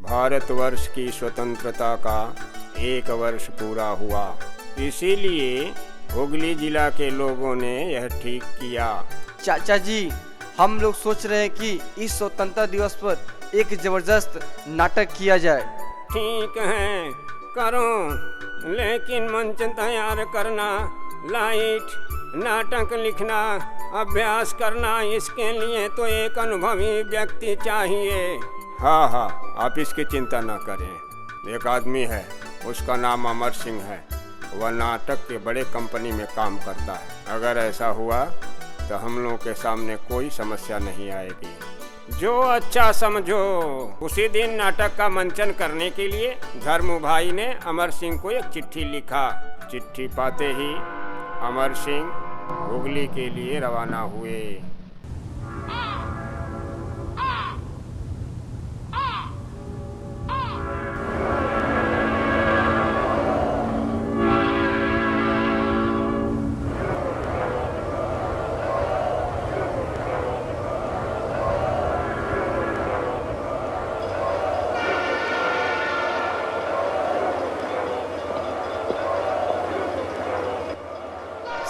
भारतवर्ष की स्वतंत्रता का 1 वर्ष पूरा हुआ, इसीलिए हुगली जिला के लोगों ने यह ठीक किया। चाचा जी, हम लोग सोच रहे हैं कि इस स्वतंत्रता दिवस पर एक जबरदस्त नाटक किया जाए। ठीक है, करो, लेकिन मंच तैयार करना, लाइट, नाटक लिखना, अभ्यास करना, इसके लिए तो एक अनुभवी व्यक्ति चाहिए। हाँ, आप इसकी चिंता न करें। एक आदमी है, उसका नाम अमर सिंह है। वह नाटक के बड़े कंपनी में काम करता है। अगर ऐसा हुआ तो हम लोगों के सामने कोई समस्या नहीं आएगी। जो अच्छा समझो। उसी दिन नाटक का मंचन करने के लिए धर्मू भाई ने अमर सिंह को एक चिट्ठी लिखा। चिट्ठी पाते ही अमर सिंह हुगली के लिए रवाना हुए।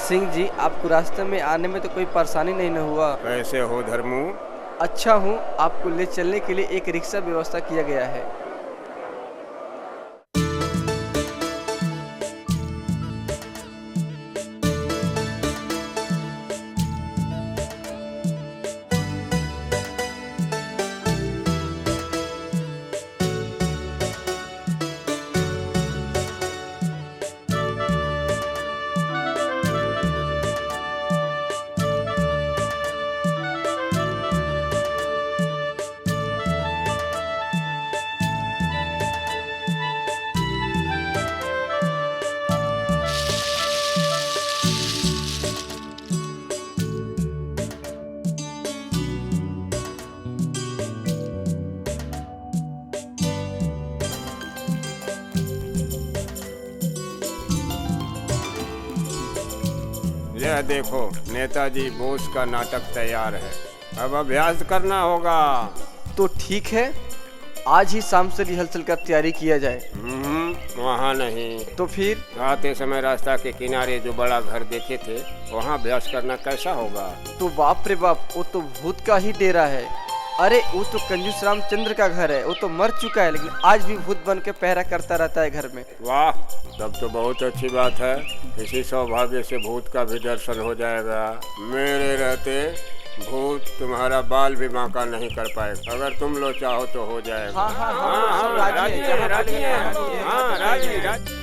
सिंह जी, आपको रास्ते में आने में तो कोई परेशानी नहीं न हुआ? कैसे हो धर्मू? अच्छा हूँ। आपको ले चलने के लिए एक रिक्शा व्यवस्था किया गया है। यह देखो, नेताजी बोस का नाटक तैयार है। अब अभ्यास करना होगा। तो ठीक है, आज ही शाम से रिहर्सल का तैयारी किया जाए। वहाँ नहीं। तो फिर? आते समय रास्ता के किनारे जो बड़ा घर देखे थे, वहाँ अभ्यास करना कैसा होगा? तो बाप रे बाप, वो तो भूत का ही डेरा है। अरे वो तो कंजूस रामचंद्र का घर है। वो तो मर चुका है, लेकिन आज भी भूत बन के पहरा करता रहता है घर में। वाह, तब तो बहुत अच्छी बात है। इसी सौभाग्य से भूत का भी दर्शन हो जाएगा। मेरे रहते भूत तुम्हारा बाल भी बांका नहीं कर पाएगा। अगर तुम लोग चाहो तो हो जाएगा। हाँ, राजी राजी।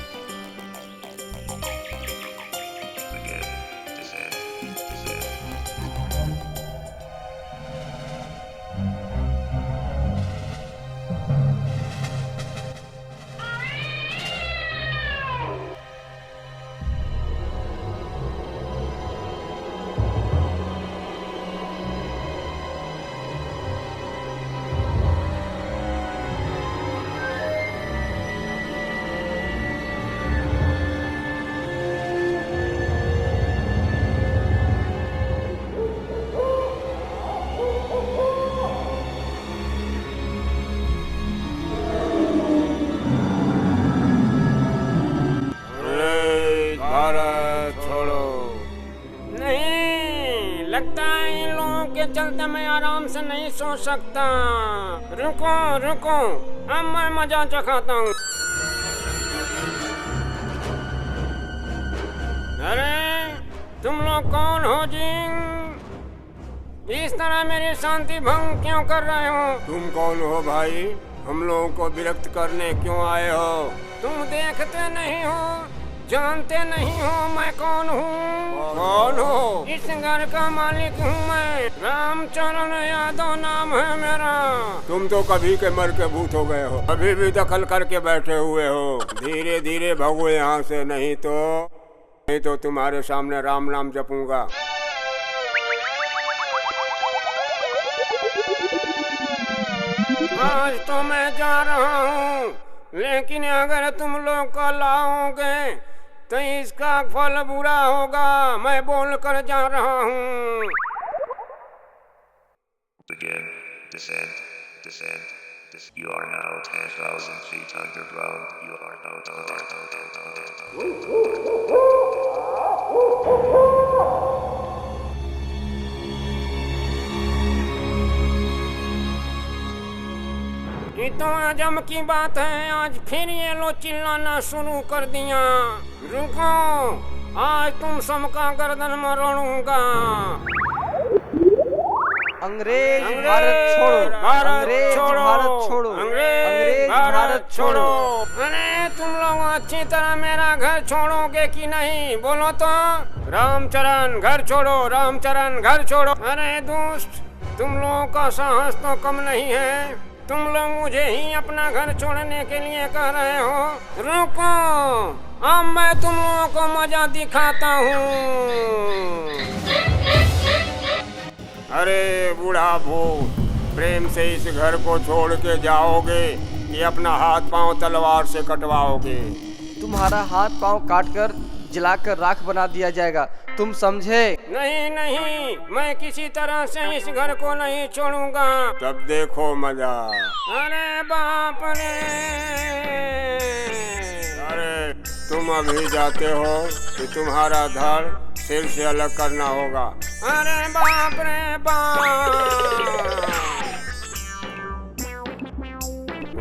लगता है इन लोगों के चलते मैं आराम से नहीं सो सकता। रुको, अब मैं मजा चखाता हूँ। अरे तुम लोग कौन हो जी? इस तरह मेरी शांति भंग क्यों कर रहे हो? तुम कौन हो भाई? हम लोगों को विरक्त करने क्यों आए हो? तुम देखते नहीं हो, जानते नहीं हो मैं कौन हूँ? कौन हो? इस घर का मालिक हूँ मैं, रामचरण यादव नाम है मेरा। तुम तो कभी के मर के भूत हो गए हो, अभी भी दखल करके बैठे हुए हो। धीरे धीरे भगो यहाँ से, नहीं तो तुम्हारे सामने राम नाम जपूंगा। आज तो मैं जा रहा हूँ, लेकिन अगर तुम लोग को लाओगे तो इसका फल बुरा होगा। मैं बोल कर जा रहा हूँ। Begin, descent, descent, You are now 10,000 feet underground. You are now ये तो आजम की बात है, आज फिर ये लो चिल्लाना शुरू कर दिया। रुको, आज तुम सबका गर्दन मरोड़ूंगा। अंग्रेज भारत छोड़ो, अंग्रेज भारत छोड़ो, अंग्रेज भारत छोड़ो। अरे तुम लोग अच्छी तरह मेरा घर छोड़ोगे कि नहीं, बोलो तो। रामचरण घर छोड़ो, रामचरण घर छोड़ो। अरे दोस्त, तुम लोगों का साहस तो कम नहीं है, तुम लोग मुझे ही अपना घर छोड़ने के लिए कह रहे हो। रुको, अब मैं तुम लोगों को मजा दिखाता हूँ। अरे बूढ़ा भूत, प्रेम से इस घर को छोड़ के जाओगे कि अपना हाथ पांव तलवार से कटवाओगे? तुम्हारा हाथ पांव काटकर जलाकर राख बना दिया जाएगा, तुम समझे? नहीं नहीं, मैं किसी तरह से इस घर को नहीं छोड़ूंगा। तब देखो मजा। अरे बाप रे, अरे तुम अभी जाते हो कि तुम्हारा धड़ सिर से अलग करना होगा। अरे बाप रे बाप।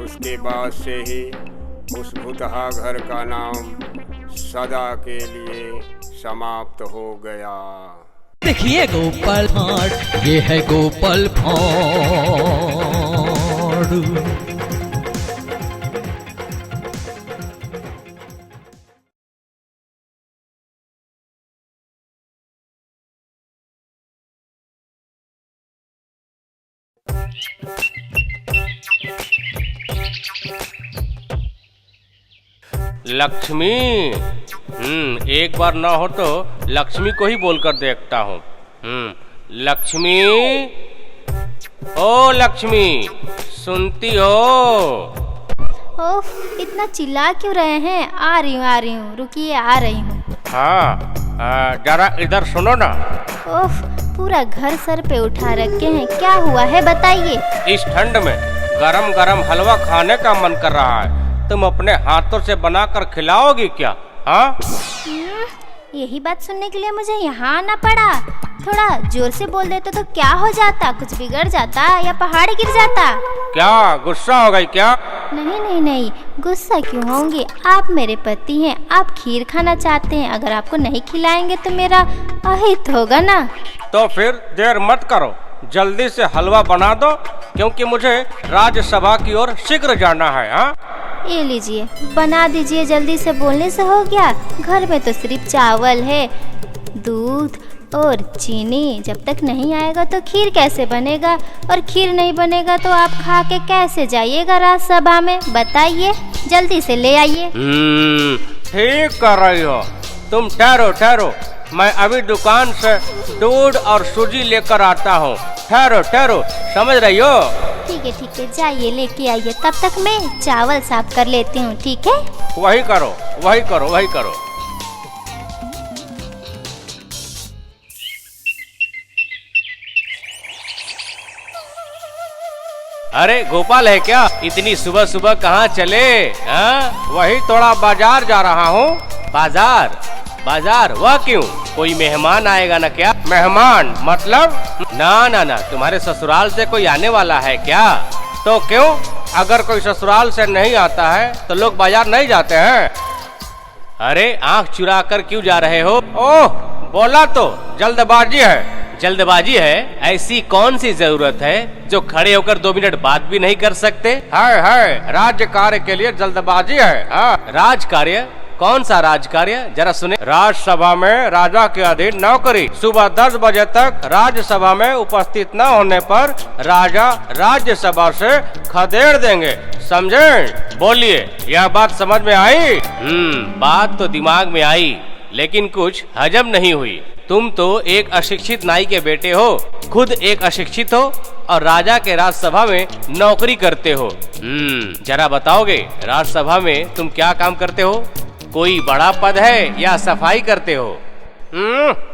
उसके बाद से ही उस भूतहा घर का नाम सदा के लिए समाप्त हो गया। देखिए गोपाल भांड, ये है गोपाल भांड। लक्ष्मी, एक बार ना हो तो लक्ष्मी को ही बोलकर देखता हूँ। लक्ष्मी, ओ लक्ष्मी, सुनती हो? ओफ, इतना चिल्ला क्यों रहे हैं? आ रही हूँ, रुकिए, आ रही हूँ। हाँ, जरा इधर सुनो ना। ओफ, पूरा घर सर पे उठा रखे हैं, क्या हुआ है बताइए। इस ठंड में गरम गरम हलवा खाने का मन कर रहा है, तुम अपने हाथों से बनाकर खिलाओगी क्या? हाँ, यही बात सुनने के लिए मुझे यहाँ आना पड़ा। थोड़ा जोर से बोल देते तो क्या हो जाता, कुछ बिगड़ जाता या पहाड़ गिर जाता? क्या गुस्सा हो गई क्या? नहीं नहीं नहीं, गुस्सा क्यों होंगे, आप मेरे पति हैं, आप खीर खाना चाहते हैं, अगर आपको नहीं खिलाएंगे तो मेरा अहित होगा ना। तो फिर देर मत करो, जल्दी से हलवा बना दो, क्योंकि मुझे राज्यसभा की ओर शीघ्र जाना है। हाँ, ये लीजिए, बना दीजिए, जल्दी से बोलने से हो गया। घर में तो सिर्फ चावल है, दूध और चीनी, जब तक नहीं आएगा तो खीर कैसे बनेगा, और खीर नहीं बनेगा तो आप खा के कैसे जाइएगा राज्यसभा में, बताइए, जल्दी से ले आइए। ठीक कर रही हो तुम, ठहरो ठहरो, मैं अभी दुकान से दूध और सूजी लेकर आता हूँ। ठहरो ठहरो, समझ रही हो? ठीक है, जाइए लेके आइए, तब तक मैं चावल साफ कर लेती हूँ, ठीक है? वही करो वही करो वही करो। अरे गोपाल है क्या? इतनी सुबह सुबह कहाँ चले? हाँ, वही थोड़ा बाजार जा रहा हूँ। बाजार बाजार, वह क्यों? कोई मेहमान आएगा ना क्या? मेहमान मतलब? ना ना ना, तुम्हारे ससुराल से कोई आने वाला है क्या? तो क्यों, अगर कोई ससुराल से नहीं आता है तो लोग बाजार नहीं जाते हैं? अरे आंख चुरा कर क्यों जा रहे हो? ओह, बोला तो, जल्दबाजी है। जल्दबाजी है? ऐसी कौन सी जरूरत है जो खड़े होकर 2 मिनट बात भी नहीं कर सकते? है, राज्य कार्य के लिए जल्दबाजी है। हाँ, राज कार्य? कौन सा राज कार्य, जरा सुने। राज्यसभा में राजा के अधीन नौकरी, सुबह 10 बजे तक राज्यसभा में उपस्थित न होने पर राजा राज्यसभा से खदेड़ देंगे, समझे? बोलिए, यह बात समझ में आई? बात तो दिमाग में आई, लेकिन कुछ हजम नहीं हुई। तुम तो एक अशिक्षित नाई के बेटे हो, खुद एक अशिक्षित हो और राजा के राज्यसभा में नौकरी करते हो। जरा बताओगे, राज्यसभा में तुम क्या काम करते हो? कोई बड़ा पद है या सफाई करते हो?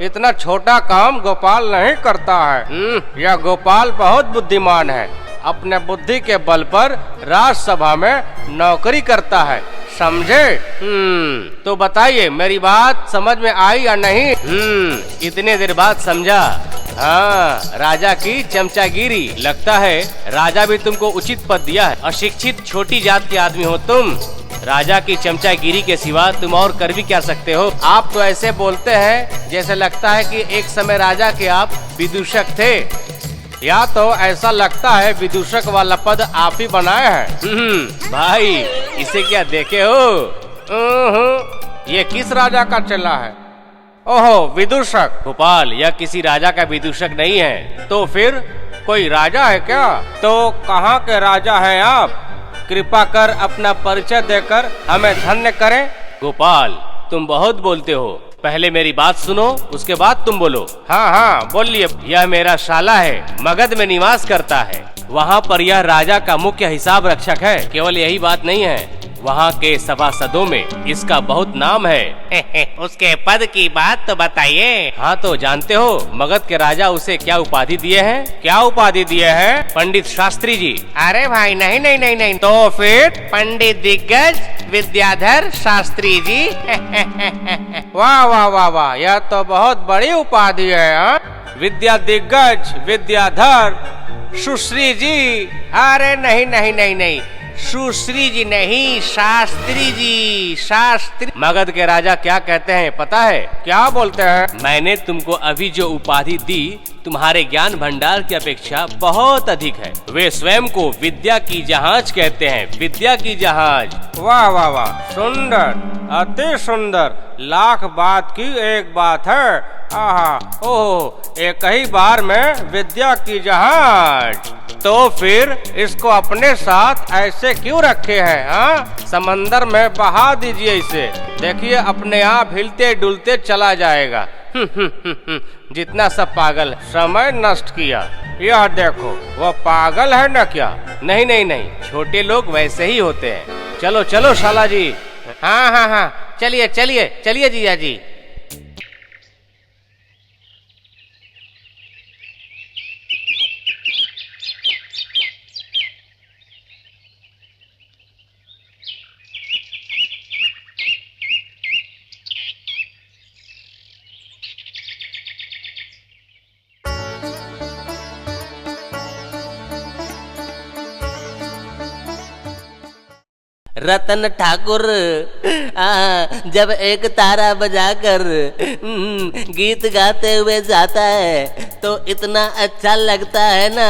इतना छोटा काम गोपाल नहीं करता है। यह गोपाल बहुत बुद्धिमान है, अपने बुद्धि के बल पर राज्यसभा में नौकरी करता है, समझे? तो बताइए मेरी बात समझ में आई या नहीं? इतने देर बाद समझा। हाँ, राजा की चमचागिरी। लगता है राजा भी तुमको उचित पद दिया है। अशिक्षित छोटी जात के आदमी हो तुम। राजा की चमचागिरी के सिवा तुम और कर भी क्या सकते हो? आप तो ऐसे बोलते हैं जैसे लगता है कि एक समय राजा के आप विदूषक थे, या तो ऐसा लगता है विदूषक वाला पद आप ही बनाए हैं। भाई इसे क्या देखे हो? ये किस राजा का चला है? ओहो, विदूषक। गोपाल, यह किसी राजा का विदूषक नहीं है। तो फिर कोई राजा है क्या? तो कहाँ के राजा हैं आप? कृपा कर अपना परिचय देकर हमें धन्य करें। गोपाल, तुम बहुत बोलते हो, पहले मेरी बात सुनो, उसके बाद तुम बोलो। हाँ, बोलिए। यह मेरा शाला है, मगध में निवास करता है। वहाँ पर यह राजा का मुख्य हिसाब रक्षक है। केवल यही बात नहीं है, वहाँ के सभासदों में इसका बहुत नाम है। उसके पद की बात तो बताइए। हाँ, तो जानते हो मगध के राजा उसे क्या उपाधि दिए हैं? क्या उपाधि दिए हैं? पंडित शास्त्री जी। अरे भाई नहीं। तो फिर पंडित दिग्गज विद्याधर शास्त्री जी। वाह, यह तो बहुत बड़ी उपाधि है। विद्या दिग्गज विद्याधर सुश्री जी। अरे नहीं, सुश्री जी नहीं, शास्त्री जी, शास्त्री। मगध के राजा क्या कहते हैं पता है? क्या बोलते हैं? मैंने तुमको अभी जो उपाधि दी तुम्हारे ज्ञान भंडार की अपेक्षा बहुत अधिक है। वे स्वयं को विद्या की जहाज कहते हैं, विद्या की जहाज। वाह, सुंदर, अति सुंदर। लाख बात की एक बात है। आहा, ओह, एक ही बार में विद्या की जहाज। तो फिर इसको अपने साथ ऐसे क्यों रखे हैं? हाँ, समंदर में बहा दीजिए इसे, देखिए अपने आप हिलते डुलते चला जाएगा। जितना सब पागल, समय नष्ट किया। यह देखो, वो पागल है न क्या? नहीं, छोटे लोग वैसे ही होते हैं। चलो शाला जी। हाँ, चलिए जीजा जी। रतन ठाकुर जब एक तारा बजाकर गीत गाते हुए जाता है तो इतना अच्छा लगता है ना।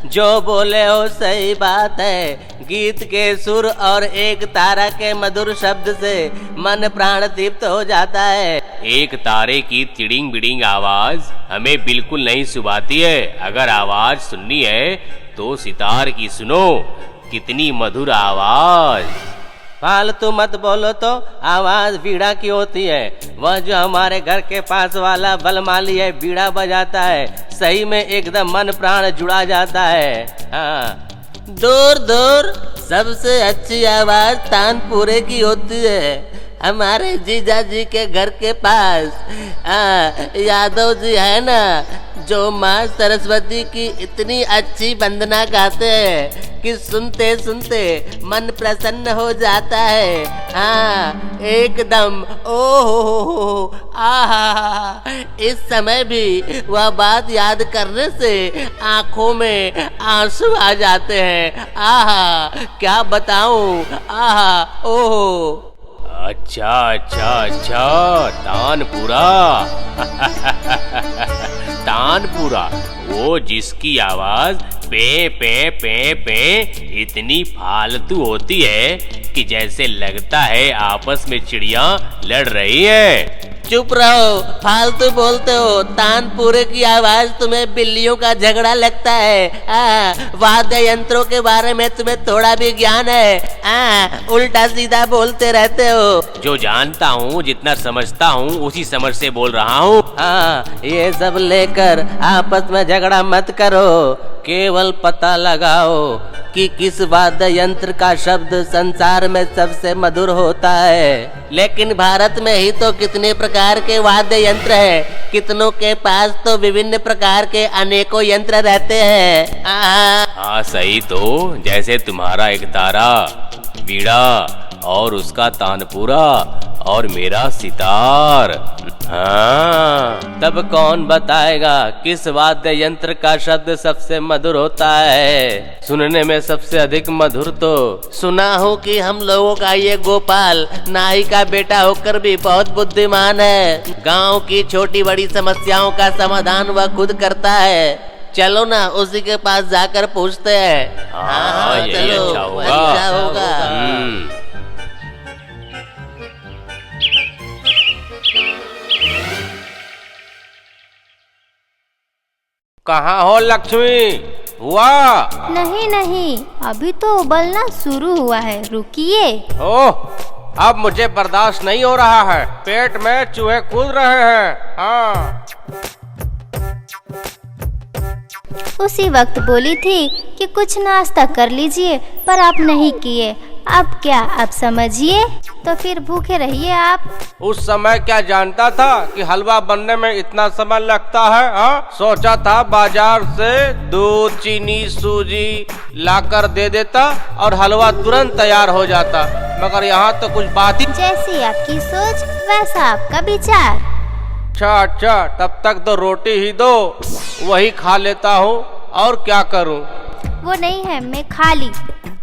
जो बोले हो सही बात है। गीत के सुर और एक तारा के मधुर शब्द से मन प्राण तृप्त हो जाता है। एक तारे की तिड़िंग बिड़िंग आवाज हमें बिल्कुल नहीं सुभाती है। अगर आवाज सुननी है तो सितार की सुनो, कितनी मधुर आवाज। फालतू मत बोलो तो, आवाज बीड़ा की होती है। वह जो हमारे घर के पास वाला बलमाली है बीड़ा बजाता है, सही में एकदम मन प्राण जुड़ा जाता है। हाँ, दूर दूर सबसे अच्छी आवाज तानपुरे की होती है। हमारे जीजा जी के घर के पास यादव जी है ना, जो माँ सरस्वती की इतनी अच्छी वंदना गाते हैं कि सुनते सुनते मन प्रसन्न हो जाता है। हाँ, एकदम ओहो आहा। इस समय भी वह बात याद करने से आंखों में आंसू आ जाते हैं। आहा, क्या बताऊं। आहा, ओहो। अच्छा, तानपुरा। तानपुरा, वो जिसकी आवाज पे पे पे पे इतनी फालतू होती है कि जैसे लगता है आपस में चिड़िया लड़ रही है। चुप रहो, फालतू बोलते हो। तानपुरे की आवाज तुम्हें बिल्लियों का झगड़ा लगता है। वाद्य यंत्रों के बारे में तुम्हें थोड़ा भी ज्ञान है? उल्टा सीधा बोलते रहते हो। जो जानता हूँ, जितना समझता हूँ, उसी समझ से बोल रहा हूँ। ये सब लेकर आपस में झगड़ा मत करो, केवल पता लगाओ कि किस वाद्य यंत्र का शब्द संसार में सबसे मधुर होता है। लेकिन भारत में ही तो कितने प्रकार के वाद्य यंत्र हैं, कितनों के पास तो विभिन्न प्रकार के अनेकों यंत्र रहते हैं। हाँ सही तो, जैसे तुम्हारा एक तारा, बीड़ा और उसका तानपुरा और मेरा सितार। हाँ, तब कौन बताएगा किस वाद्य यंत्र का शब्द सबसे मधुर होता है? सुनने में सबसे अधिक मधुर तो सुना हूँ कि हम लोगों का ये गोपाल नाई का बेटा होकर भी बहुत बुद्धिमान है। गांव की छोटी बड़ी समस्याओं का समाधान वह खुद करता है। चलो ना उसी के पास जाकर पूछते हैं। हाँ, यही चलो, अच्छा होगा। अच्छा होगा। कहाँ हो लक्ष्मी? हुआ? नहीं नहीं, अभी तो उबलना शुरू हुआ है, रुकिए। ओह, अब मुझे बर्दाश्त नहीं हो रहा है, पेट में चूहे कूद रहे हैं। हाँ। उसी वक्त बोली थी कि कुछ नाश्ता कर लीजिए, पर आप नहीं किए। अब क्या, आप समझिए तो फिर भूखे रहिए आप। उस समय क्या जानता था कि हलवा बनने में इतना समय लगता है? हाँ, सोचा था बाजार से दूध, चीनी, सूजी लाकर दे देता और हलवा तुरंत तैयार हो जाता, मगर यहाँ तो कुछ बात ही। जैसी आपकी सोच वैसा आपका विचार। अच्छा, तब तक तो रोटी ही दो, वही खा लेता हूँ। और क्या करूँ? वो नहीं है, मैं खा ली।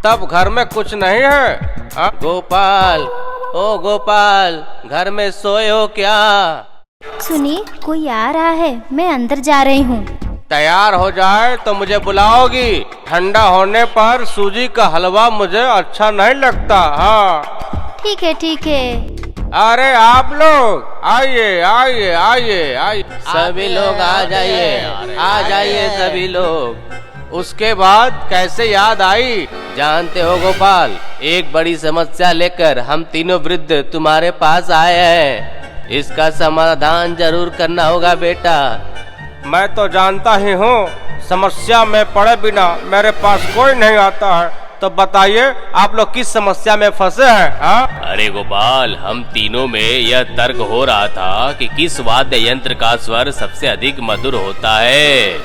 तब घर में कुछ नहीं है? गोपाल, ओ गोपाल, घर में सोए हो क्या? सुनिए, कोई आ रहा है, मैं अंदर जा रही हूँ। तैयार हो जाए तो मुझे बुलाओगी। ठंडा होने पर सूजी का हलवा मुझे अच्छा नहीं लगता। हाँ ठीक है ठीक है। अरे आप लोग आइए आइए आइए आइए, सभी लोग आ जाइए, आ जाइए सभी लोग। उसके बाद कैसे याद आई? जानते हो गोपाल, एक बड़ी समस्या लेकर हम तीनों वृद्ध तुम्हारे पास आए हैं। इसका समाधान जरूर करना होगा बेटा। मैं तो जानता ही हूँ, समस्या में पड़े बिना मेरे पास कोई नहीं आता है। तो बताइए आप लोग किस समस्या में फंसे हैं? हाँ? अरे गोपाल, हम तीनों में यह तर्क हो रहा था कि किस वाद्य यंत्र का स्वर सबसे अधिक मधुर होता है।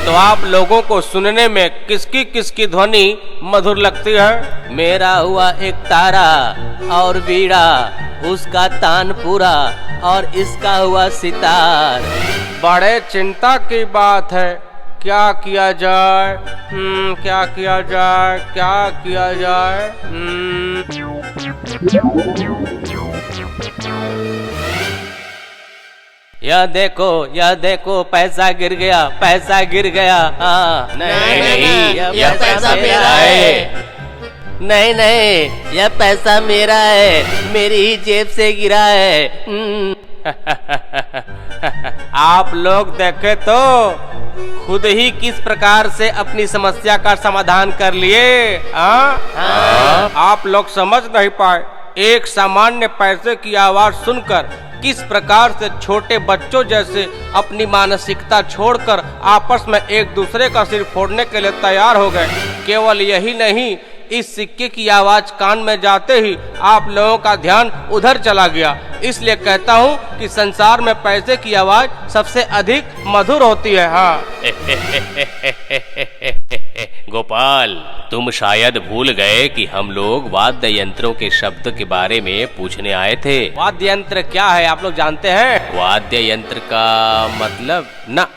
तो आप लोगों को सुनने में किसकी किसकी ध्वनि मधुर लगती है? मेरा हुआ एक तारा और बीड़ा, उसका तानपुरा और इसका हुआ सितार। बड़े चिंता की बात है। क्या किया जाए? क्या किया जाए? क्या किया जाए? यह देखो पैसा गिर गया, पैसा गिर गया। हाँ, नहीं, यह पैसा मेरा है। नहीं, यह पैसा मेरा है, मेरी ही जेब से गिरा है। आप लोग देखे तो खुद ही किस प्रकार से अपनी समस्या का समाधान कर लिए। हाँ? आप लोग समझ नहीं पाए। एक सामान्य पैसे की आवाज सुनकर किस प्रकार से छोटे बच्चों जैसे अपनी मानसिकता छोड़कर आपस में एक दूसरे का सिर फोड़ने के लिए तैयार हो गए। केवल यही नहीं, इस सिक्के की आवाज कान में जाते ही आप लोगों का ध्यान उधर चला गया। इसलिए कहता हूँ कि संसार में पैसे की आवाज सबसे अधिक मधुर होती है। हाँ। गोपाल, तुम शायद भूल गए कि हम लोग वाद्य यंत्रों के शब्द के बारे में पूछने आए थे। वाद्य यंत्र क्या है आप लोग जानते हैं? वाद्य यंत्र का मतलब ना,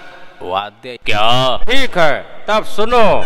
वाद्य क्या? ठीक है, तब सुनो।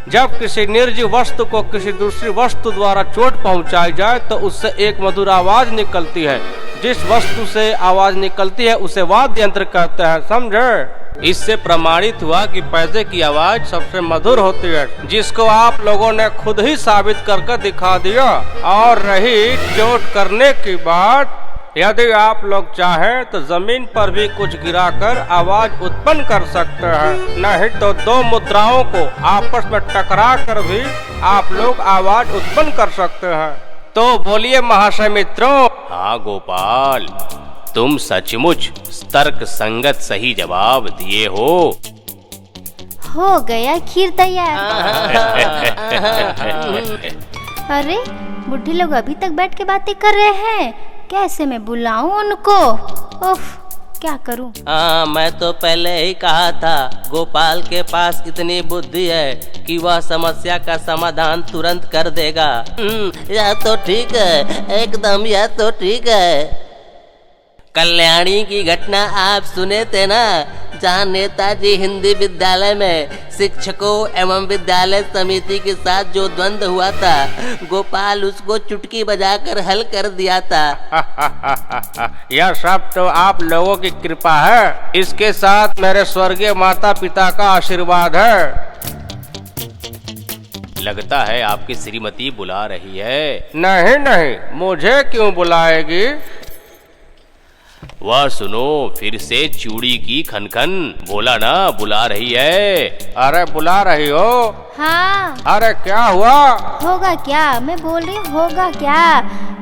जब किसी निर्जीव वस्तु को किसी दूसरी वस्तु द्वारा चोट पहुंचाई जाए तो उससे एक मधुर आवाज निकलती है। जिस वस्तु से आवाज निकलती है उसे वाद्य यंत्र कहते हैं, समझे? इससे प्रमाणित हुआ कि पैसे की आवाज सबसे मधुर होती है, जिसको आप लोगों ने खुद ही साबित करके दिखा दिया। और रही चोट करने की बात, यदि आप लोग चाहें तो जमीन पर भी कुछ गिराकर आवाज उत्पन्न कर सकते हैं। नहीं तो दो मुद्राओं को आपस में टकरा कर भी आप लोग आवाज उत्पन्न कर सकते हैं। तो बोलिए महाशय मित्रों। हाँ गोपाल, तुम सचमुच तर्क संगत सही जवाब दिए हो। हो गया खीर तैयार। अरे बुढ़ी लोग अभी तक बैठ के बातें कर रहे हैं, कैसे मैं बुलाऊं उनको? उफ, क्या करूं? हाँ, मैं तो पहले ही कहा था गोपाल के पास इतनी बुद्धि है कि वह समस्या का समाधान तुरंत कर देगा। यह तो ठीक है, एकदम यह तो ठीक है। कल्याणी की घटना आप सुने थे ना, जहाँ नेताजी हिंदी विद्यालय में शिक्षकों एवं विद्यालय समिति के साथ जो द्वंद्व हुआ था, गोपाल उसको चुटकी बजाकर हल कर दिया था। यह सब तो आप लोगों की कृपा है, इसके साथ मेरे स्वर्गीय माता पिता का आशीर्वाद है। लगता है आपकी श्रीमती बुला रही है। नहीं नहीं, मुझे क्यों बुलाएगी? वह सुनो, फिर से चूड़ी की खनखन, बोला ना बुला रही है। अरे बुला रही हो? हाँ। अरे क्या हुआ? होगा क्या, मैं बोल रही हूँ होगा क्या।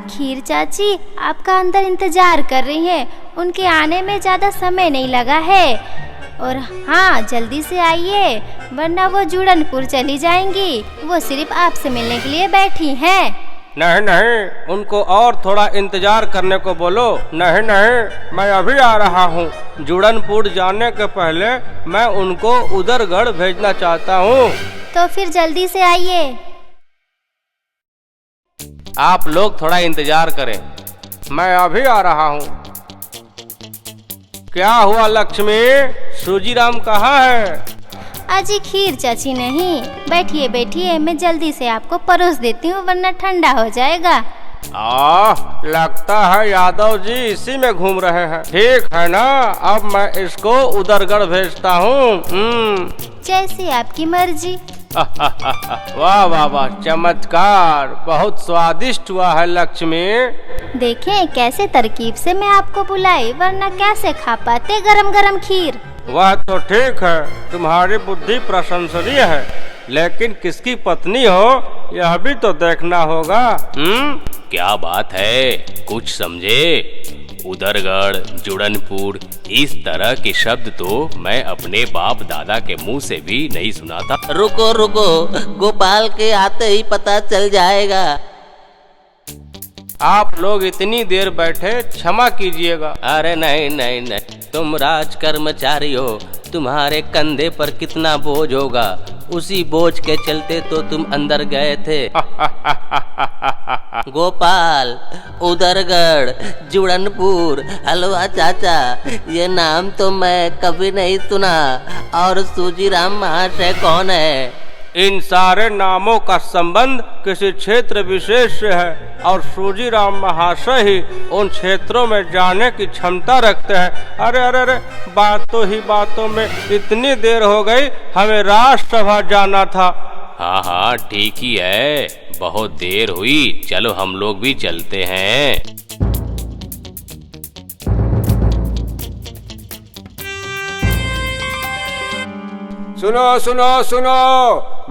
खीर चाची आपका अंदर इंतजार कर रही हैं, उनके आने में ज्यादा समय नहीं लगा है। और हाँ, जल्दी से आइए वरना वो जुड़नपुर चली जाएंगी, वो सिर्फ आपसे मिलने के लिए बैठी हैं। नहीं नहीं, उनको और थोड़ा इंतजार करने को बोलो। नहीं नहीं, मैं अभी आ रहा हूँ। जुड़नपुर जाने के पहले मैं उनको उदरगढ़ भेजना चाहता हूँ। तो फिर जल्दी से आइए। आप लोग थोड़ा इंतजार करें, मैं अभी आ रहा हूँ। क्या हुआ लक्ष्मी, सूजीराम कहाँ है? अजी खीर चाची नहीं, बैठिए बैठिए, मैं जल्दी से आपको परोस देती हूँ वरना ठंडा हो जाएगा। लगता है यादव जी इसी में घूम रहे हैं। ठीक है ना, अब मैं इसको उदरगढ़ भेजता हूँ। जैसे आपकी मर्जी। वाह वाह वाह, चमत्कार, बहुत स्वादिष्ट हुआ है लक्ष्मी। देखें कैसे तरकीब से मैं आपको बुलाई, वरना कैसे खा पाते गरम गरम खीर। वह तो ठीक है, तुम्हारी बुद्धि प्रशंसनीय है, लेकिन किसकी पत्नी हो यह भी तो देखना होगा। क्या बात है, कुछ समझे? उदरगढ़, जुड़नपुर, इस तरह के शब्द तो मैं अपने बाप दादा के मुंह से भी नहीं सुना था। रुको रुको, गोपाल के आते ही पता चल जाएगा। आप लोग इतनी देर बैठे, क्षमा कीजिएगा। अरे नहीं नहीं नहीं, तुम राज कर्मचारी हो, तुम्हारे कंधे पर कितना बोझ होगा, उसी बोझ के चलते तो तुम अंदर गए थे। गोपाल, उदरगढ़, जुड़नपुर, हलवा चाचा, ये नाम तो मैं कभी नहीं सुना। और सूजीराम महाशय कौन है? इन सारे नामों का संबंध किसी क्षेत्र विशेष से है और सूजीराम महाशय ही उन क्षेत्रों में जाने की क्षमता रखते हैं। अरे अरे अरे, बातों में इतनी देर हो गई, हमें राजसभा जाना था। हाँ हाँ ठीक ही है, बहुत देर हुई, चलो हम लोग भी चलते हैं। सुनो सुनो सुनो,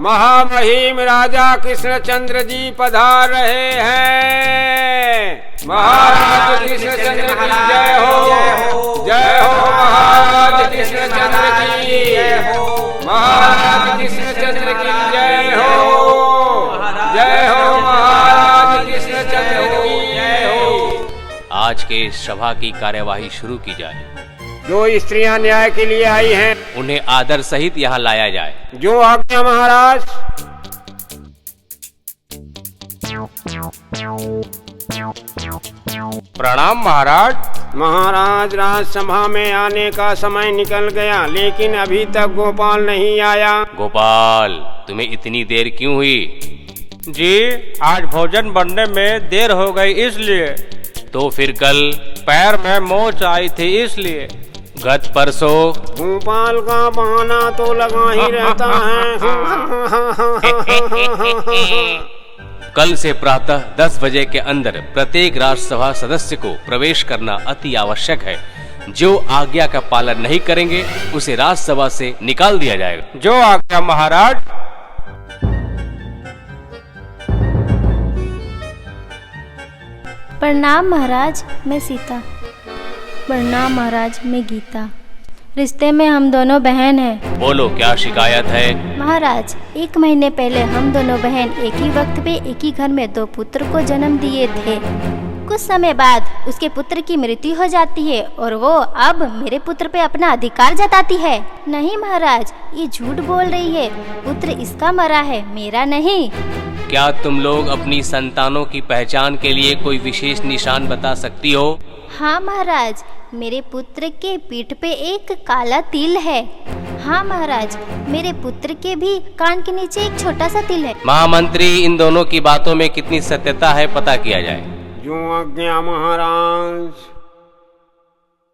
महामहिम राजा कृष्णचंद्र जी पधार रहे हैं। महाराज कृष्णचंद्र की जय हो, जय हो महाराज कृष्णचंद्र की, महाराज कृष्णचंद्र की जय हो, जय हो महाराज कृष्णचंद्र की जय हो। आज के सभा की कार्यवाही शुरू की जाए। जो स्त्रियां न्याय के लिए आई हैं, उन्हें आदर सहित यहाँ लाया जाए। जो आज्ञा महाराज। प्रणाम महाराज। महाराज, राजसभा में आने का समय निकल गया, लेकिन अभी तक गोपाल नहीं आया। गोपाल, तुम्हें इतनी देर क्यों हुई? जी, आज भोजन बनने में देर हो गई इसलिए। तो फिर कल? पैर में मोच आई थी इसलिए। गत परसों? गोपाल का बहाना तो लगा ही रहता है। कल से प्रातः 10 बजे के अंदर प्रत्येक राज्यसभा सदस्य को प्रवेश करना अति आवश्यक है। जो आज्ञा का पालन नहीं करेंगे उसे राज्यसभा से निकाल दिया जाएगा। जो आज्ञा महाराज। प्रणाम महाराज, मैं सीता। प्रणाम महाराज, मैं गीता। रिश्ते में हम दोनों बहन हैं। बोलो क्या शिकायत है? महाराज, 1 महीने पहले हम दोनों बहन एक ही वक्त पे एक ही घर में 2 पुत्र को जन्म दिए थे। कुछ समय बाद उसके पुत्र की मृत्यु हो जाती है और वो अब मेरे पुत्र पे अपना अधिकार जताती है। नहीं महाराज, ये झूठ बोल रही है। पुत्र इसका मरा है, मेरा नहीं। क्या तुम लोग अपनी संतानों की पहचान के लिए कोई विशेष निशान बता सकती हो? हाँ महाराज, मेरे पुत्र के पीठ पे एक काला तिल है। हाँ महाराज, मेरे पुत्र के भी कान के नीचे एक छोटा सा तिल है। महामंत्री, इन दोनों की बातों में कितनी सत्यता है पता किया जाए। जो आज्ञा महाराज।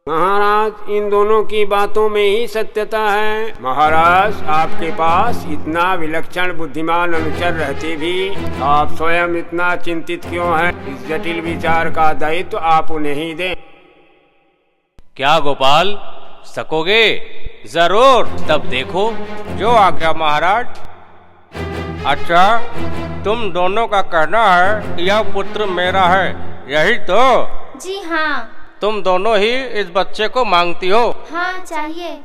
महाराज, इन दोनों की बातों में ही सत्यता है। महाराज, आपके पास इतना विलक्षण बुद्धिमान अनुचर रहते भी आप स्वयं इतना चिंतित क्यों हैं? इस जटिल विचार का दायित्व आप उन्हें ही दें। क्या गोपाल, सकोगे? जरूर, तब देखो। जो आज्ञा महाराज। अच्छा, तुम दोनों का कहना है कि यह पुत्र मेरा है, यही तो? जी हाँ। तुम दोनों ही इस बच्चे को मांगती हो? हाँ, चाहिए।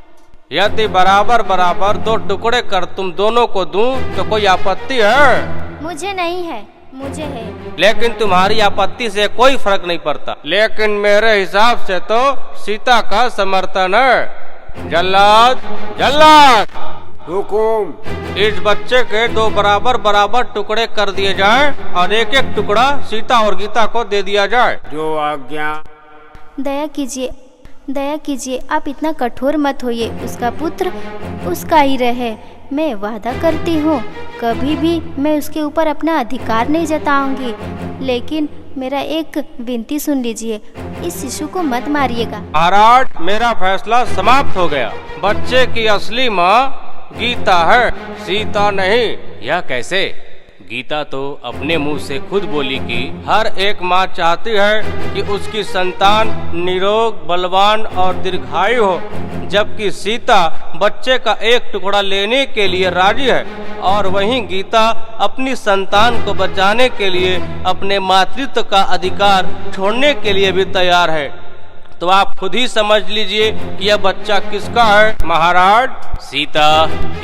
यदि बराबर बराबर 2 टुकड़े कर तुम दोनों को दूं तो कोई आपत्ति है? मुझे नहीं है, मुझे है। लेकिन तुम्हारी आपत्ति से कोई फर्क नहीं पड़ता। लेकिन मेरे हिसाब से तो सीता का समर्थन है। जल्लाद, जल्लाद, हुकुम। इस बच्चे के 2 बराबर बराबर टुकड़े कर दिए जाएं और एक एक टुकड़ा सीता और गीता को दे दिया जाए। जो आज्ञा। दया कीजिए, दया कीजिए, आप इतना कठोर मत होइए। उसका पुत्र उसका ही रहे। मैं वादा करती हूँ कभी भी मैं उसके ऊपर अपना अधिकार नहीं जताऊंगी। लेकिन मेरा एक विनती सुन लीजिए, इस शिशु को मत मारिएगा। महाराज, मेरा फैसला समाप्त हो गया। बच्चे की असली माँ गीता है, सीता नहीं। यह कैसे? गीता तो अपने मुंह से खुद बोली कि हर एक माँ चाहती है कि उसकी संतान निरोग, बलवान और दीर्घायु हो, जबकि सीता बच्चे का एक टुकड़ा लेने के लिए राजी है और वहीं गीता अपनी संतान को बचाने के लिए अपने मातृत्व का अधिकार छोड़ने के लिए भी तैयार है। तो आप खुद ही समझ लीजिए कि यह बच्चा किसका है। महाराज, सीता,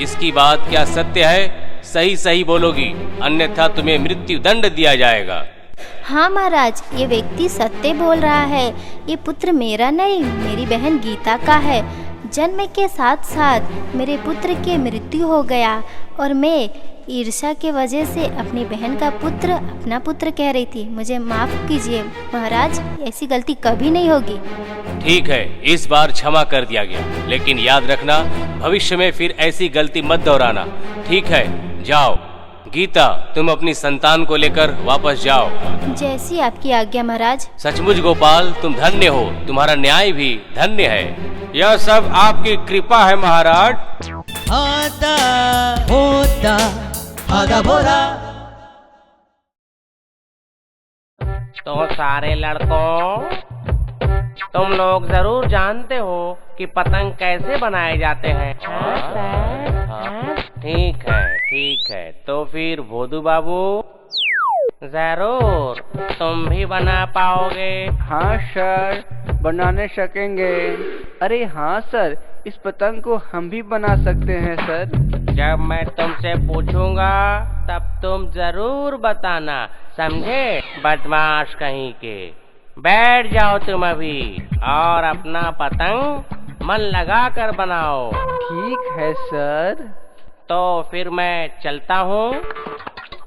इसकी बात क्या सत्य है? सही सही बोलोगी, अन्यथा तुम्हें मृत्यु दंड दिया जाएगा। हाँ महाराज, ये व्यक्ति सत्य बोल रहा है। ये पुत्र मेरा नहीं, मेरी बहन गीता का है। जन्म के साथ साथ मेरे पुत्र की मृत्यु हो गया और मैं ईर्ष्या के वजह से अपनी बहन का पुत्र अपना पुत्र कह रही थी। मुझे माफ कीजिए महाराज, ऐसी गलती कभी नहीं होगी। ठीक है, इस बार क्षमा कर दिया गया, लेकिन याद रखना भविष्य में फिर ऐसी गलती मत दोहराना। ठीक है, जाओ। गीता, तुम अपनी संतान को लेकर वापस जाओ। जैसी आपकी आज्ञा महाराज। सचमुच गोपाल, तुम धन्य हो, तुम्हारा न्याय भी धन्य है। यह सब आपकी कृपा है महाराज। आता होता आधा बोरा। तो सारे लड़कों, तुम लोग जरूर जानते हो कि पतंग कैसे बनाए जाते हैं। ठीक है, ठीक है। तो फिर भोदू बाबू, जरूर तुम भी बना पाओगे। हाँ सर, बनाने सकेंगे। अरे हाँ सर, इस पतंग को हम भी बना सकते हैं सर। जब मैं तुमसे पूछूंगा तब तुम जरूर बताना, समझे? बदमाश कहीं के। बैठ जाओ तुम अभी और अपना पतंग मन लगा कर बनाओ। ठीक है सर। तो फिर मैं चलता हूँ।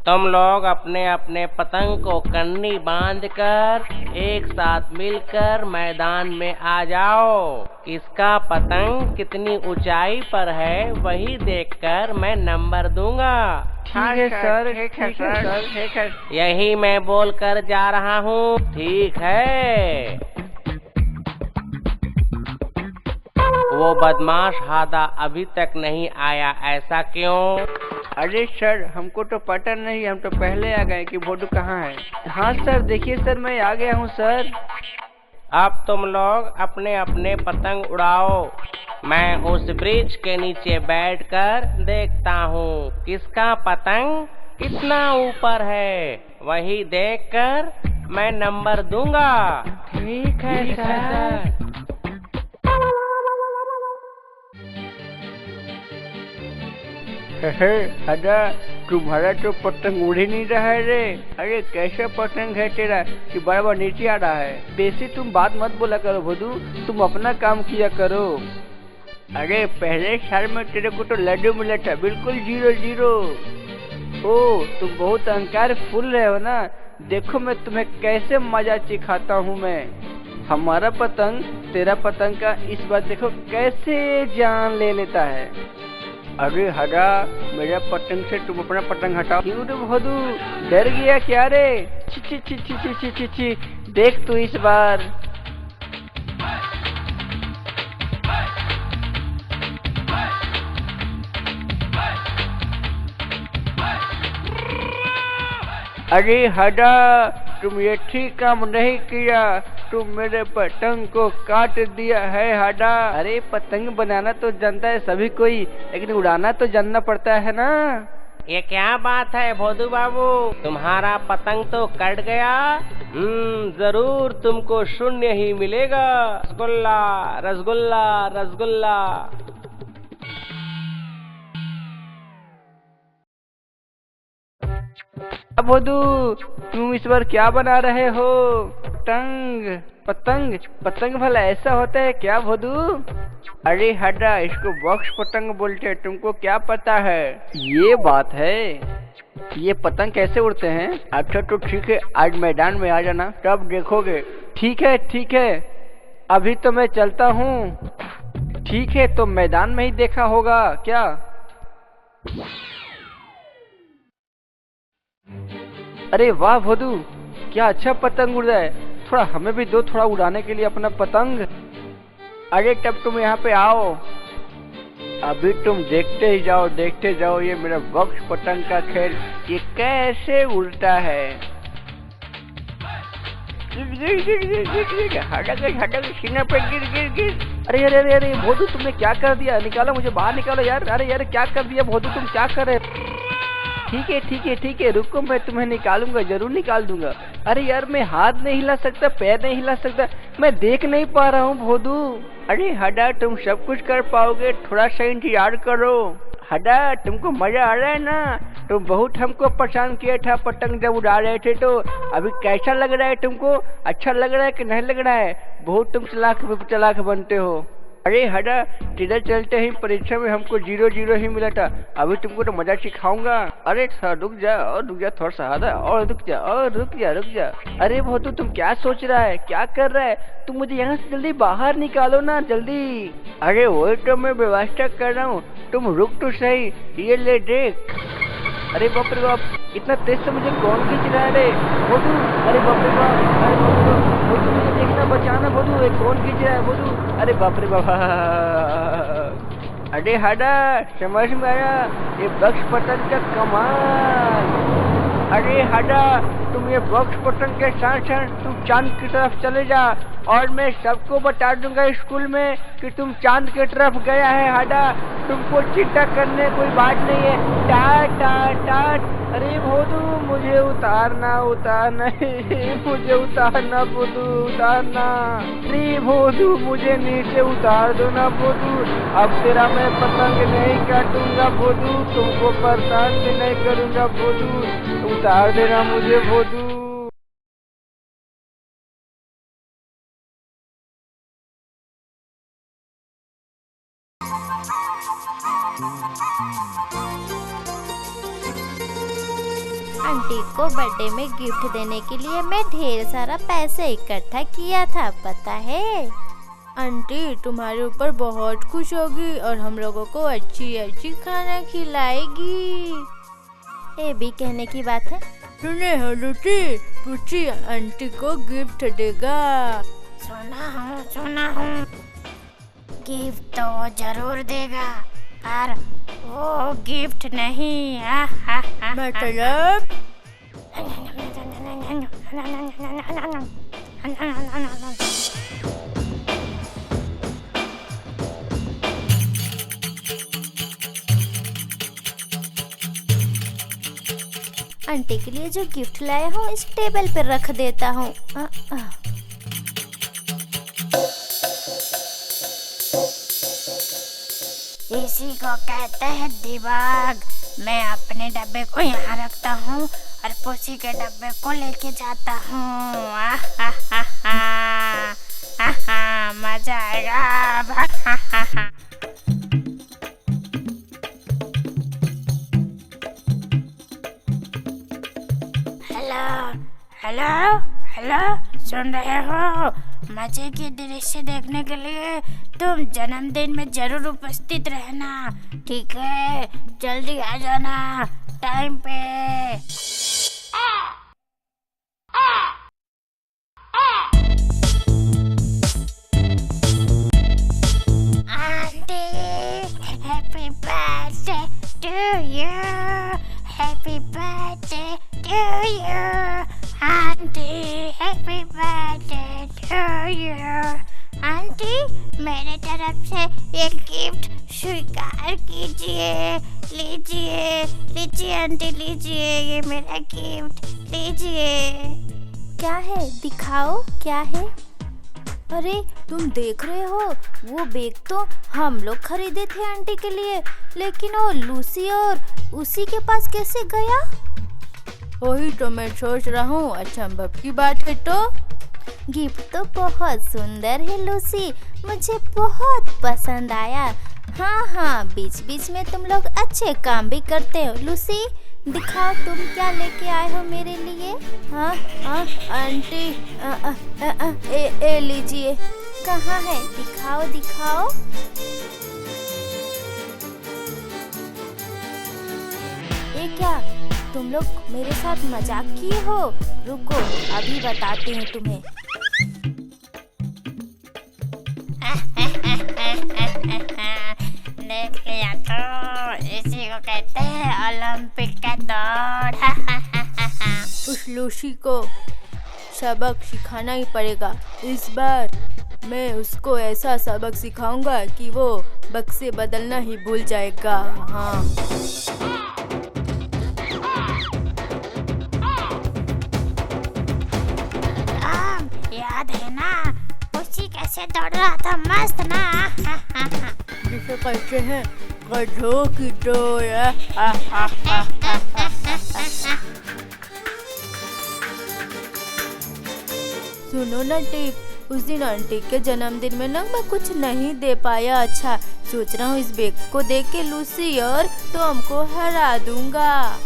तुम लोग अपने अपने पतंग को कन्नी बांधकर एक साथ मिलकर मैदान में आ जाओ। किसका पतंग कितनी ऊंचाई पर है वही देखकर मैं नंबर दूंगा। ठीक है सर, ठीक है सर, ठीक है। यही मैं बोल कर जा रहा हूँ, ठीक है? वो बदमाश हादा अभी तक नहीं आया, ऐसा क्यों? अरे सर, हमको तो पता नहीं, हम तो पहले आ गए कि भोडू कहाँ है। हाँ सर, देखिए सर, मैं आ गया हूँ सर। अब तुम लोग अपने अपने पतंग उड़ाओ। मैं उस ब्रिज के नीचे बैठकर देखता हूँ किसका पतंग कितना ऊपर है, वही देखकर मैं नंबर दूंगा। ठीक है सर। हदा तुम्हारा तो पतंग उड़ ही नहीं रहा है रे। अरे कैसा पतंग है तेरा कि बार बार नीचे आ रहा है। बेसी तुम बात मत बोला करो भोदू, तुम अपना काम किया करो। अरे पहले साल में तेरे को तो लड्डू मिला था, बिल्कुल 0-0। ओ तुम बहुत अहंकार फुल रहे हो ना। देखो मैं तुम्हें कैसे मजा सिखाता हूँ मैं। हमारा पतंग तेरा पतंग का इस बार देखो कैसे जान ले लेता है। अरे हटा मेरा पतंग से तुम अपना पतंग हटाओ। क्यों रे भोदू, डर गया क्या रे? छी छी छी छी छी छी छी छी, देख तू इस बार। अरे हटा, तुम ये ठीक काम नहीं किया, तुम मेरे पतंग को काट दिया है हटा। अरे पतंग बनाना तो जानता है सभी कोई, लेकिन उड़ाना तो जानना पड़ता है ना। ये क्या बात है भोदू बाबू, तुम्हारा पतंग तो कट गया। जरूर तुमको 0 ही मिलेगा। रसगुल्ला रसगुल्ला रसगुल्ला। अब भोदू तुम इस बार क्या बना रहे हो? पतंग पतंग पतंग भला ऐसा होता है क्या भोदू? अरे हटा, इसको बॉक्स पतंग बोलते हैं, तुमको क्या पता है? ये बात है, ये पतंग कैसे उड़ते हैं? अच्छा तो ठीक है, आज मैदान में आ जाना तब देखोगे। ठीक है ठीक है, अभी तो मैं चलता हूँ। ठीक है, तो मैदान में ही देखा होगा क्या? अरे वाह भोदू, क्या अच्छा पतंग उड़ रहा है। थोड़ा हमें भी दो, थोड़ा उड़ाने के लिए अपना पतंग। अरे तब तुम यहाँ पे आओ, अभी तुम देखते ही जाओ देखते जाओ ये मेरा बॉक्स पतंग का खेल ये कैसे उड़ता है। सीना पे गिर गिर। अरे अरे अरे अरे भोदू, तुमने क्या कर दिया? निकालो मुझे बाहर, निकालो यार। अरे यार क्या कर दिया भोदू, तुम क्या कर रहे? ठीक है ठीक है ठीक है, रुको मैं तुम्हें निकालूंगा, जरूर निकाल दूंगा। अरे यार मैं हाथ नहीं हिला सकता, पैर नहीं हिला सकता, मैं देख नहीं पा रहा हूँ भोदू। अरे हटा, तुम सब कुछ कर पाओगे, थोड़ा सा इंतजार करो। हटा, तुमको मजा आ रहा है ना? तुम बहुत हमको परेशान किया था पतंग जब उड़ा रहे थे, तो अभी कैसा लग रहा है तुमको? अच्छा लग रहा है कि नहीं लग रहा है? बहुत तुम चालाक बनते हो। अरे हटा, सीधा चलते ही परीक्षा में हमको 0-0 ही मिला था, अभी तुमको तो मजा सिखाऊंगा। अरे रुक जा और रुक जा, थोड़ा सा आधा और रुक जा और रुक जा। अरे भोतू तुम क्या सोच रहा है, क्या कर रहा है? तुम मुझे यहाँ से जल्दी बाहर निकालो ना, जल्दी। अरे वही तो मैं व्यवस्था कर रहा हूँ, तुम रुक तो सही। ये ले देख। अरे बाप रे बाप, इतना तेज से मुझे कौन खींच रहा है रे भोतू? अरे बाप रे बाप, अरे भोतू मुझे देखना, बचाना भोतू, एक कौन खींच रहा है भोतू? अरे बाप रे बाप। अरे हटा, समझ में आया ये बॉक्स पतंग का कमाल। अरे हटा, तुम ये बॉक्स पतंग के साथ साथ तुम चांद की तरफ चले जा, और मैं सबको बता दूंगा स्कूल में कि तुम चांद की तरफ गया है। हटा, तुमको चिंता करने कोई बात नहीं है। टाट टाट टाट। अरे भोदू मुझे उतारना मुझे उतारना भोदू, उतारना। अरे भोदू मुझे नीचे उतार दो ना भोदू, अब तेरा मैं पतंग नहीं काटूंगा भोदू, तुमको परेशान भी नहीं करूंगा भोदू, उतार देना मुझे भोदू। आंटी को बर्थडे में गिफ्ट देने के लिए मैं ढेर सारा पैसे इकट्ठा किया था, पता है? आंटी तुम्हारे ऊपर बहुत खुश होगी और हम लोगों को अच्छी खाना खिलाएगी। ये भी कहने की बात है। सुने हो लुटी, पुची आंटी को गिफ्ट देगा। सुना हूँ गिफ्ट तो जरूर देगा, पर वो गिफ्ट नहीं। मतलब आंटी के लिए जो गिफ्ट लाया हूँ इस टेबल पर रख देता हूँ। इसी को कहते हैं दिमाग। मैं अपने डब्बे को यहाँ रखता हूँ और पुसी के डब्बे को लेके जाता हूँ। मजा आएगा। हेलो हेलो हेलो, सुन रहे हो? मजे के दृश्य देखने के लिए तुम जन्मदिन में जरूर उपस्थित रहना, ठीक है? जल्दी आ जाना टाइम पे। Aunty, happy birthday to you, happy birthday to you. Aunty, happy birthday to you. Aunty, मेरे तरफ से एक गिफ्ट स्वीकार कीजिए। लीजिए लीजिए आंटी, लीजिए, ये मेरा गिफ्ट लीजिए। क्या है, दिखाओ क्या है? अरे तुम देख रहे हो, वो बैग तो हम लोग खरीदे थे आंटी के लिए, लेकिन वो लूसी और उसी के पास कैसे गया? वही तो मैं सोच रहा हूँ, अचंभव की बात है। तो गिफ्ट तो बहुत सुंदर है लूसी, मुझे बहुत पसंद आया। हाँ, बीच बीच में तुम लोग अच्छे काम भी करते हो। लूसी, दिखाओ तुम क्या लेके आए हो मेरे लिए। हाँ आंटी, ए लीजिए। कहाँ है, दिखाओ दिखाओ। ये क्या, तुम लोग मेरे साथ मजाक किए हो? रुको, अभी बताती हूँ तुम्हें। देख लिया तो, इसी को कहते हैं ओलंपिक का दौड़। उस लूसी को सबक सिखाना ही पड़ेगा। इस बार मैं उसको ऐसा सबक सिखाऊंगा कि वो बक्से बदलना ही भूल जाएगा। हाँ, याद है ना, उसी कैसे दौड़ रहा था, मस्त ना। जिसे कहते हैं गधों की दौड़। सुनो ना टिप, उस दिन आंटी के जन्मदिन में ना मैं कुछ नहीं दे पाया। अच्छा, सोच रहा हूँ इस बैग को दे के लूसी और तुम को हरा दूंगा।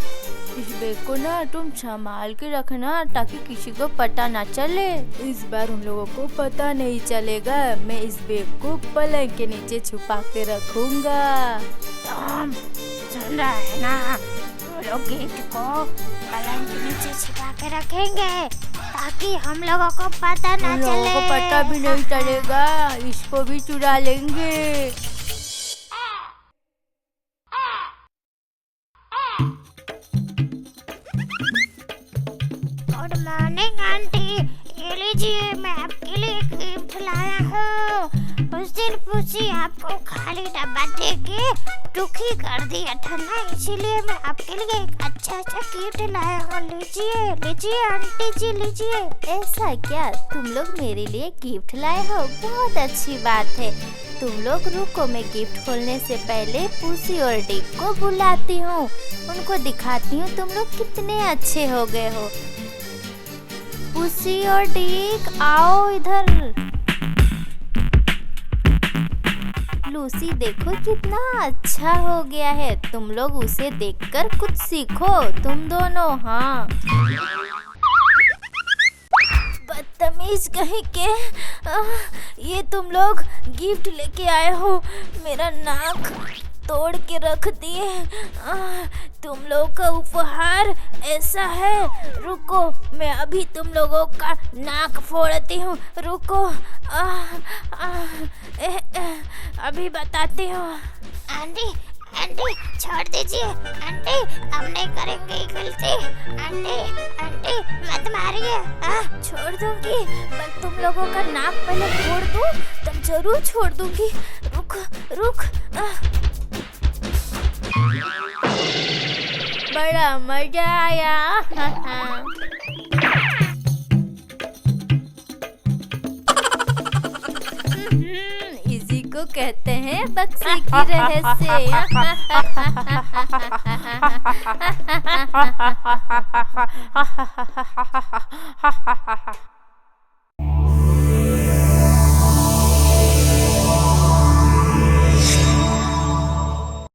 इस बैग को ना तुम संभाल के रखना ताकि किसी को पता ना चले। इस बार उन लोगों को पता नहीं चलेगा। मैं इस बैग को पलंग के नीचे छुपा के रखूंगा। तुम सुन रहा है ना, वो लोग गिफ्ट को पलंग के नीचे छिपा के रखेंगे ताकि हम लोगों को पता ना चले। लोगों को पता भी नहीं चलेगा, इसको भी चुरा लेंगे। गुड मॉर्निंग आंटी, ये लीजिए, मैं आपके लिए गिफ्ट लाया हूँ। उस दिन पूछी आपको खाली डब्बा दे के दुखी कर दिया था ना, इसीलिए मैं आपके लिए एक अच्छा गिफ्ट लाया हूँ। लीजिए लीजिए आंटी जी, लीजिए। ऐसा क्या, तुम लोग मेरे लिए गिफ्ट लाए हो? बहुत अच्छी बात है। तुम लोग रुको, मैं गिफ्ट खोलने से पहले पूसी और डिक को बुलाती हूँ, उनको दिखाती हूँ तुम लोग कितने अच्छे हो गए हो। पूसी और डिक, आओ इधर। लूसी देखो कितना अच्छा हो गया है, तुम लोग उसे देखकर कुछ सीखो, तुम दोनों। हाँ, बदतमीज कहीं के, ये तुम लोग गिफ्ट लेके आए हो, मेरा नाक तोड़ के रख दिए। तुम लोगों का उपहार ऐसा है, रुको मैं अभी तुम लोगों का नाक फोड़ती हूँ, रुको। अभी बताती हूँ। आंटी आंटी छोड़ दीजिए, आंटी हम नहीं करेंगे ये गलती। आंटी मत मारिए। छोड़ दूंगी, पर तुम लोगों का नाक पहले फोड़ दूँ तब जरूर छोड़ दूंगी। रुक। बड़ा मजा आया। इसी को को कहते हैं बक्से की रहस्य।